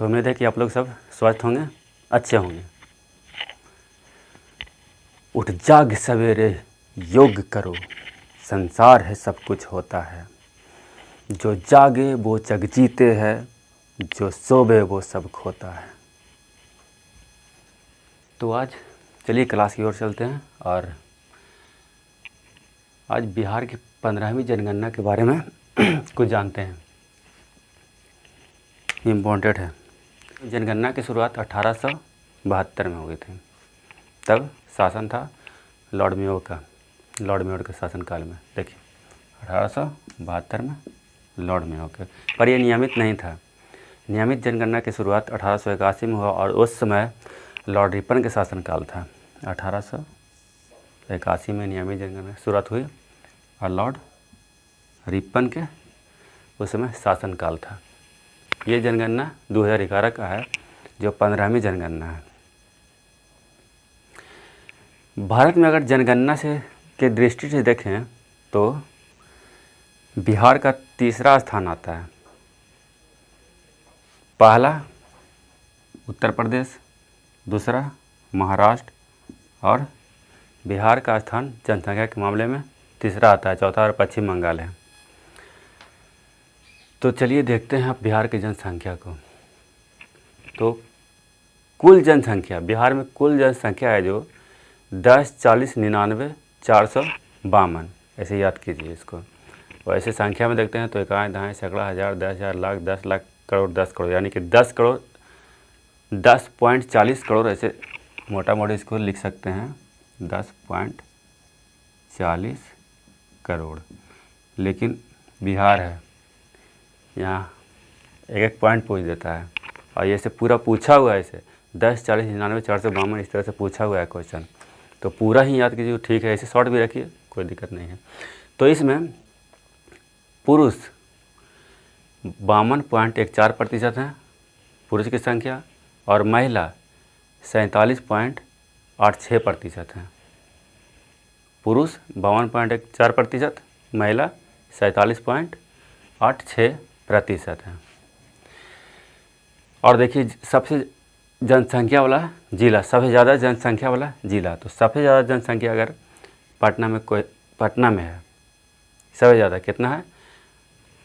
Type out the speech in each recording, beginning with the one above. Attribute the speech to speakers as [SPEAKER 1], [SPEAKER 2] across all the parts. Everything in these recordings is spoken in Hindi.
[SPEAKER 1] तो उम्मीद है कि आप लोग सब स्वस्थ होंगे, अच्छे होंगे। उठ जाग सवेरे योग करो, संसार है सब कुछ होता है। जो जागे वो जग जीते हैं, जो सोवे वो सब खोता है। तो आज चलिए क्लास की ओर चलते हैं और आज बिहार की 15वीं जनगणना के बारे में कुछ जानते हैं। इम्पोर्टेंट है। जनगणना की शुरुआत 1872 में हुई थी। तब शासन था लॉर्ड मेयो के शासनकाल में। देखिए 1872 में लॉर्ड मेयो के, पर यह नियमित नहीं था। नियमित जनगणना की शुरुआत 1881 में हुआ और उस समय लॉर्ड रिपन के शासनकाल था। 1881 में नियमित जनगणना की शुरुआत हुई और लॉर्ड रिपन के उस समय शासनकाल था। ये जनगणना 2011 का है, जो 15वीं जनगणना है। भारत में अगर जनगणना के दृष्टि से देखें तो बिहार का तीसरा स्थान आता है। पहला उत्तर प्रदेश, दूसरा महाराष्ट्र और बिहार का स्थान जनसंख्या के मामले में तीसरा आता है। चौथा और पश्चिम बंगाल है। तो चलिए देखते हैं आप बिहार की जनसंख्या को। तो कुल जनसंख्या बिहार में कुल जनसंख्या है जो 10,40,99,452, ऐसे याद कीजिए इसको। और ऐसे संख्या में देखते हैं तो इकाई, दहाई, सैकड़ा, हज़ार, 10,000, लाख, 10 लाख, करोड़, 10 करोड़, यानी कि 10 करोड़, 10.40 करोड़, ऐसे मोटा मोटी इसको लिख सकते हैं 10.40 करोड़। लेकिन बिहार है, यहाँ एक पॉइंट पूछ देता है और ये से पूरा पूछा हुआ है। इसे 10,40,99,452 इस तरह से पूछा हुआ है क्वेश्चन, तो पूरा ही याद कीजिए। ठीक है, ऐसे शॉर्ट भी रखिए, कोई दिक्कत नहीं है। तो इसमें पुरुष 52.14% है पुरुष की संख्या, और महिला 47.86% है। पुरुष 52.14%, महिला 47.86% है। और देखिए सबसे जनसंख्या वाला जिला, सबसे ज़्यादा जनसंख्या वाला जिला, तो सबसे ज़्यादा जनसंख्या अगर पटना में है, सबसे ज़्यादा कितना है?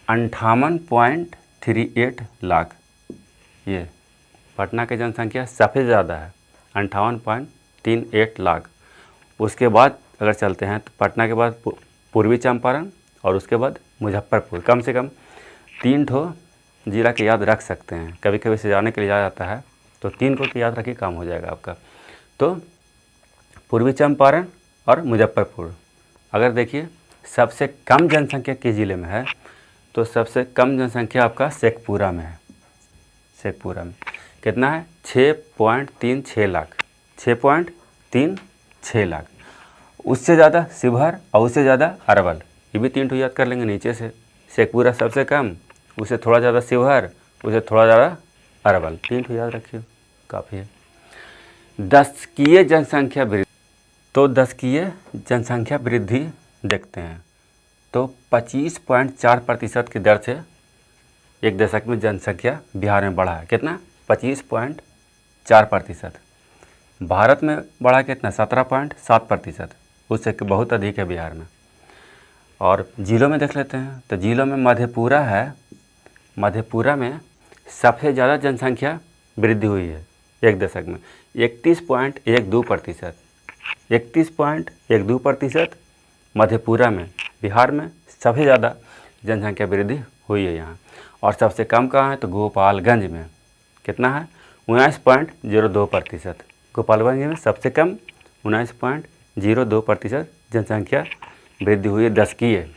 [SPEAKER 1] 58.38 लाख। ये पटना की जनसंख्या सबसे ज़्यादा है, 58.38 लाख। उसके बाद अगर चलते हैं तो पटना के बाद पूर्वी चंपारण और उसके बाद मुजफ्फरपुर। कम से कम 3 ठो जिला के याद रख सकते हैं, कभी कभी से जाने के लिए याद आता है, तो 3 को याद रखिए, काम हो जाएगा आपका। तो पूर्वी चंपारण और मुजफ्फरपुर। अगर देखिए सबसे कम जनसंख्या के ज़िले में है तो सबसे कम जनसंख्या आपका शेखपुरा में है। शेखपुरा में कितना है? 6.36 लाख, 6.36 लाख। उससे ज़्यादा शिवहर और उससे ज़्यादा अरवल, ये भी 3 ठो याद कर लेंगे नीचे से। शेखपुरा सबसे कम, उससे थोड़ा ज़्यादा शिवहर, उससे थोड़ा ज़्यादा अरवल, 3 ठो याद रखिए, काफ़ी है। दशकीय जनसंख्या वृद्धि, तो दशकीय जनसंख्या वृद्धि देखते हैं तो 25.4% की दर से एक दशक में जनसंख्या बिहार में बढ़ा है। कितना? 25.4%। भारत में बढ़ा कितना? 17.7%, उससे बहुत अधिक है बिहार में। और जिलों में देख लेते हैं तो जिलों में मधेपुरा है। मधेपुरा में सबसे ज़्यादा जनसंख्या वृद्धि हुई है एक दशक में, 31.12%। 31.12% मधेपुरा में, बिहार में सबसे ज़्यादा जनसंख्या वृद्धि हुई है यहाँ। और सबसे कम कहाँ है? तो गोपालगंज में। कितना है? 19.02%। गोपालगंज में सबसे कम 19.02% जनसंख्या वृद्धि हुई है दशकीय।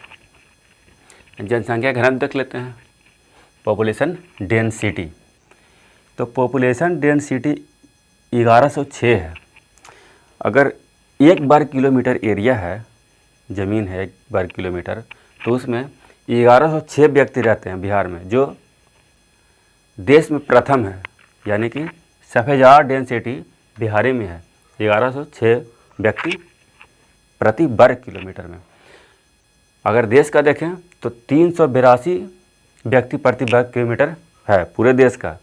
[SPEAKER 1] जनसंख्या घनत्व देख लेते हैं, पॉपुलेशन डेंसिटी। तो पॉपुलेशन डेंसिटी 1106 है। अगर 1 वर्ग किलोमीटर एरिया है, ज़मीन है 1 वर्ग किलोमीटर, तो उसमें 1106 व्यक्ति रहते हैं बिहार में, जो देश में प्रथम है। यानी कि सबसे ज़्यादा डेंसिटी बिहारी में है, 1106 व्यक्ति प्रति वर्ग किलोमीटर में। अगर देश का देखें तो 382 व्यक्ति प्रति वर्ग किलोमीटर है पूरे देश का,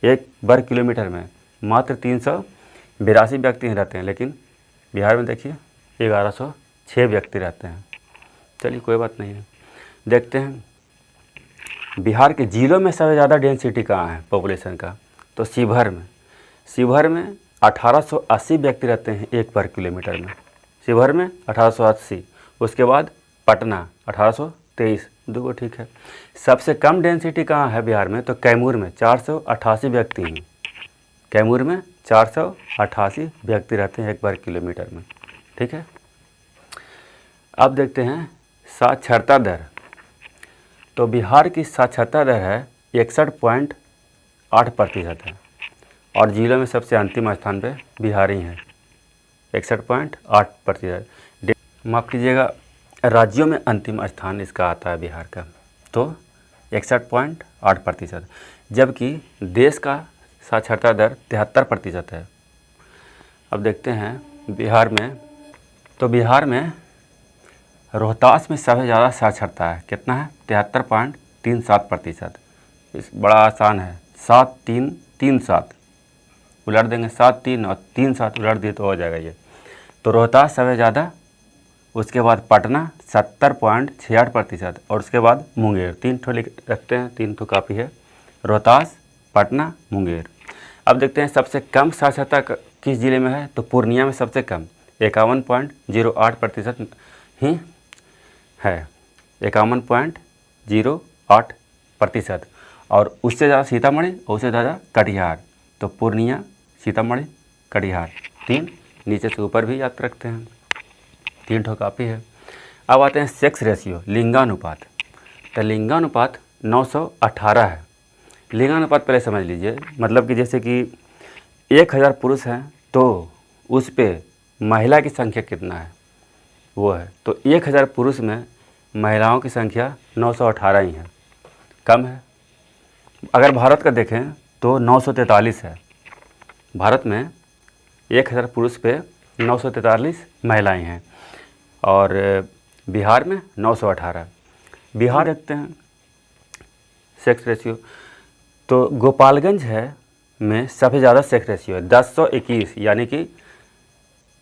[SPEAKER 1] 1 वर्ग किलोमीटर में मात्र 382 व्यक्ति रहते हैं, लेकिन बिहार में देखिए 1106 व्यक्ति रहते हैं। चलिए कोई बात नहीं है। देखते हैं बिहार के जिलों में सबसे ज़्यादा डेंसिटी कहाँ है पॉपुलेशन का, तो शिवहर में। शिवहर में 1880 व्यक्ति रहते हैं 1 वर्ग किलोमीटर में। शिवहर में 1880। उसके बाद पटना 1823, दो ठीक है। सबसे कम डेंसिटी कहाँ है बिहार में, तो कैमूर में 488 व्यक्ति हैं। कैमूर में 488 व्यक्ति रहते हैं 1 वर्ग किलोमीटर में, ठीक है। अब देखते हैं साक्षरता दर। तो बिहार की साक्षरता दर है 61.8% है, और जिलों में सबसे अंतिम स्थान पे बिहार ही है, 61.8%। माफ़ कीजिएगा, राज्यों में अंतिम स्थान इसका आता है बिहार का, तो 61.8%, जबकि देश का साक्षरता दर 73% है। अब देखते हैं बिहार में, तो बिहार में रोहतास में सबसे ज़्यादा साक्षरता है, कितना है, 73.37%। इस बड़ा आसान है, 7-3-3-7 उलट देंगे, 7-3 और 3-7 उलट दिए तो हो जाएगा ये। तो रोहतास सबसे ज़्यादा, उसके बाद पटना 70.68%, और उसके बाद मुंगेर। 3 ठो लिख रखते हैं, 3 ठो काफ़ी है, रोहतास, पटना, मुंगेर। अब देखते हैं सबसे कम साक्षरता किस ज़िले में है, तो पूर्णिया में सबसे कम 51.08% ही है, 51.08%। और उससे ज़्यादा सीतामढ़ी और उससे ज़्यादा कटिहार। तो पूर्णिया, सीतामढ़ी, कटिहार, 3 नीचे से ऊपर भी याद रखते हैं, 3 ठो काफ़ी है। अब आते हैं सेक्स रेशियो, लिंगानुपात। तो लिंगानुपात 918 है। लिंगानुपात पहले समझ लीजिए, मतलब कि जैसे कि 1000 पुरुष हैं तो उस पे महिला की संख्या कितना है वो है, तो 1000 पुरुष में महिलाओं की संख्या 918 ही है, कम है। अगर भारत का देखें तो 943 है। भारत में 1000 पुरुष पे 943 महिलाएं हैं, और बिहार में 918। बिहार देखते हैं सेक्स रेशियो, तो गोपालगंज है में सबसे ज़्यादा सेक्स रेशियो है, 1021, यानी कि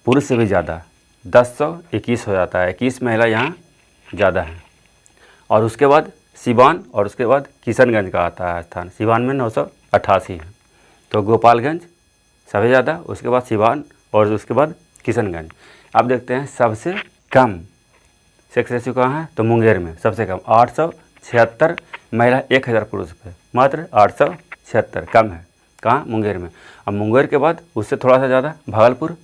[SPEAKER 1] पुरुष से भी ज़्यादा, 1021 हो जाता है, 21 महिला यहाँ ज़्यादा है। और उसके बाद सिवान, और उसके बाद किशनगंज का आता है स्थान, सिवान में 988 है। तो गोपालगंज सबसे ज़्यादा, उसके बाद सिवान, और उसके बाद किशनगंज। अब देखते हैं सबसे कम सेक्स रेशियो कहाँ है, तो मुंगेर में सबसे कम 876 महिला 1000 पुरुष पे, मात्र 876, कम है कहाँ, मुंगेर में। अब मुंगेर के बाद उससे थोड़ा सा ज़्यादा भागलपुर,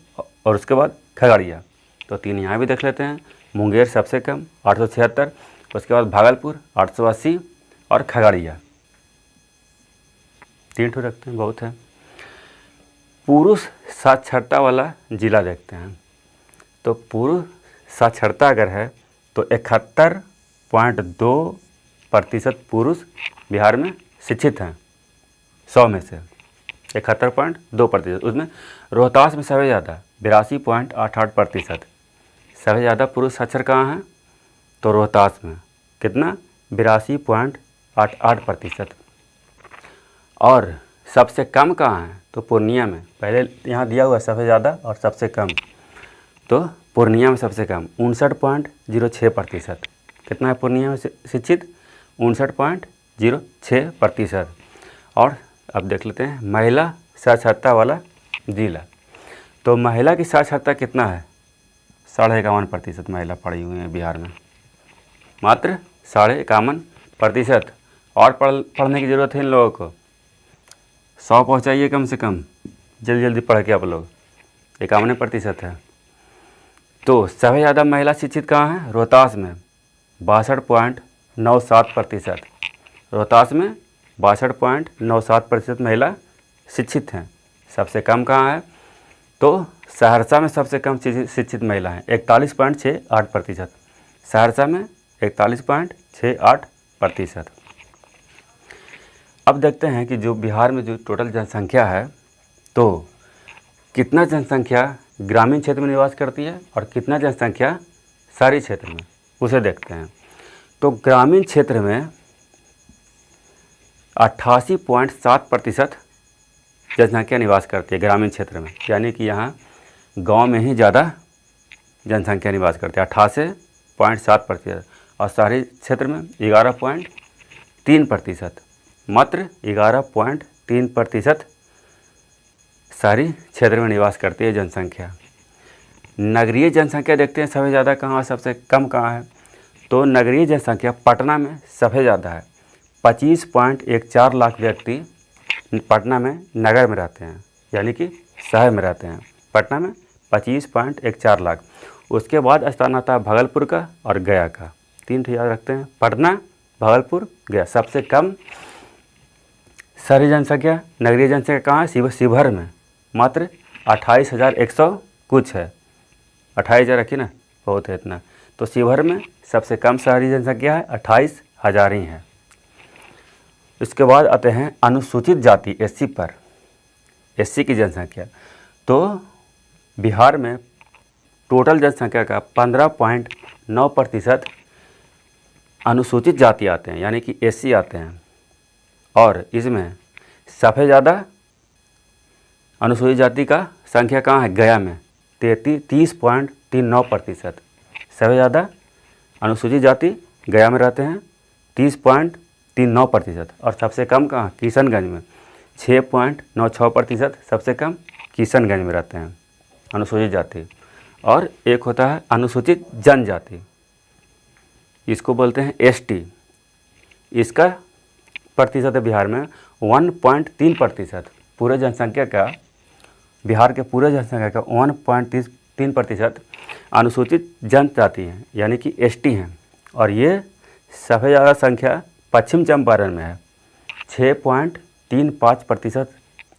[SPEAKER 1] और उसके बाद खगड़िया। तो 3 यहाँ भी देख लेते हैं, मुंगेर सबसे कम 876, उसके बाद भागलपुर 880, और खगड़िया 3 ठो रखते हैं, बहुत है। पुरुष साक्षरता वाला जिला देखते हैं, तो पुरुष साक्षरता अगर है तो 71.2% पुरुष बिहार में शिक्षित हैं, 100 में से 71.2%। उसमें रोहतास में सबसे ज़्यादा 82.88%। सबसे ज़्यादा पुरुष साक्षर कहाँ हैं, तो रोहतास में, कितना, 82.88%। और सबसे कम कहाँ है, तो पूर्णिया में। पहले यहाँ दिया हुआ सबसे ज़्यादा और सबसे कम, तो पूर्णिया में सबसे कम 59.06%। कितना है पूर्णिया में शिक्षित, 59.06%। और अब देख लेते हैं महिला साक्षरता वाला जिला। तो महिला की साक्षरता कितना है, 51.5% महिला पढ़ी हुई हैं बिहार में, मात्र 51.5%। और पढ़ने की ज़रूरत है इन लोगों को, 100 पहुँचाइए कम से कम, जल्दी जल्दी पढ़ के आप लोग। 51% है। तो सबसे ज़्यादा महिला शिक्षित कहाँ है, रोहतास में 62.97%। रोहतास में 62.97% महिला शिक्षित हैं। सबसे कम कहाँ है, तो सहरसा में सबसे कम शिक्षित महिला हैं, 41.68%। सहरसा में 41.68%। अब देखते हैं कि जो बिहार में जो टोटल जनसंख्या है, तो कितना जनसंख्या ग्रामीण क्षेत्र में निवास करती है और कितना जनसंख्या शहरी क्षेत्र में, उसे देखते हैं। तो ग्रामीण क्षेत्र में 88.7% जनसंख्या निवास करती है ग्रामीण क्षेत्र में, यानी कि यहाँ गांव में ही ज़्यादा जनसंख्या निवास करती है 88.7%, और शहरी क्षेत्र में 11.3%, मात्र 11.3% शहरी क्षेत्र में निवास करती है जनसंख्या। नगरीय जनसंख्या देखते हैं सबसे ज़्यादा कहाँ, सबसे कम कहाँ है। तो नगरीय जनसंख्या पटना में सबसे ज़्यादा है। 25.14 लाख व्यक्ति पटना में नगर में रहते हैं, यानी कि शहर में रहते हैं। पटना में 25.14 लाख। उसके बाद स्थान आता है भागलपुर का और गया का। 3 याद रखते हैं, पटना, भागलपुर, गया। सबसे कम शहरी जनसंख्या, नगरीय जनसंख्या कहाँ है? शिवहर में, मात्र 28,100 कुछ है। 28,000 रखी ना, बहुत है इतना। तो शिवहर में सबसे कम शहरी जनसंख्या है, 28,000 ही है। इसके बाद आते हैं अनुसूचित जाति एससी पर। एससी की जनसंख्या, तो बिहार में टोटल जनसंख्या का 15.9% अनुसूचित जाति आते हैं, यानी कि एससी आते हैं। और इसमें सबसे ज़्यादा अनुसूचित जाति का संख्या कहाँ है? गया में 30.39%। सबसे ज़्यादा अनुसूचित जाति गया में रहते हैं 30.39%। और सबसे कम कहाँ? किशनगंज में 6.96%। सबसे कम किशनगंज में रहते हैं अनुसूचित जाति। और एक होता है अनुसूचित जनजाति, इसको बोलते हैं एसटी। इसका प्रतिशत है बिहार में 1.3%। पूरे जनसंख्या का, बिहार के पूरे जनसंख्या का 1.3% अनुसूचित जनजाति है, यानी कि एसटी हैं। और ये सबसे ज़्यादा संख्या पश्चिम चंपारण में है, 6.35%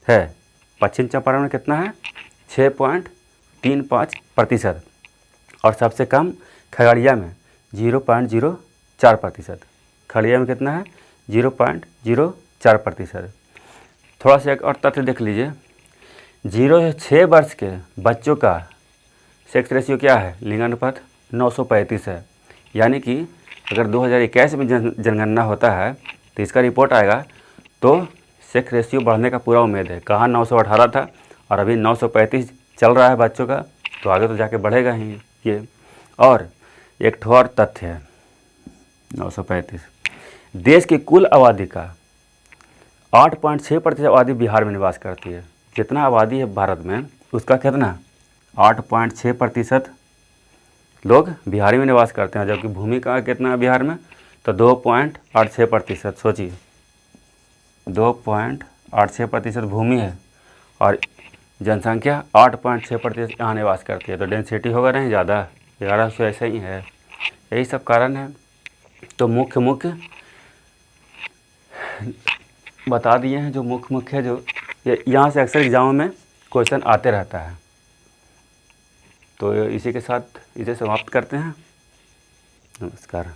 [SPEAKER 1] है। पश्चिम चंपारण में कितना है? 6.35%। और सबसे कम खगड़िया में 0.04%। खगड़िया में कितना है? 0.04%। थोड़ा सा एक और तथ्य देख लीजिए, 0 से 6 वर्ष के बच्चों का सेक्स रेशियो क्या है? लिंगानुपात 935 है। यानी कि अगर 2021 में जनगणना होता है तो इसका रिपोर्ट आएगा तो सेक्स रेशियो बढ़ने का पूरा उम्मीद है। कहाँ 918 था और अभी 935 चल रहा है बच्चों का, तो आगे तो जाके बढ़ेगा ही ये। और एक ठो और तथ्य है, 935 देश की कुल आबादी का 8.6% आबादी बिहार में निवास करती है। जितना आबादी है भारत में उसका कितना? 8.6% लोग बिहार में निवास करते हैं, जबकि भूमि का कितना है बिहार में? तो 2.86%। सोचिए, 2.86% भूमि है और जनसंख्या 8.6% यहाँ निवास करती है। तो डेंसिटी होगा नहीं ज़्यादा, 1100 ऐसे ही है। यही सब कारण है। तो मुख्य बता दिए हैं, जो मुख्य है, जो यहाँ से अक्सर एग्जामों में क्वेश्चन आते रहता है। तो इसी के साथ इसे समाप्त करते हैं। नमस्कार।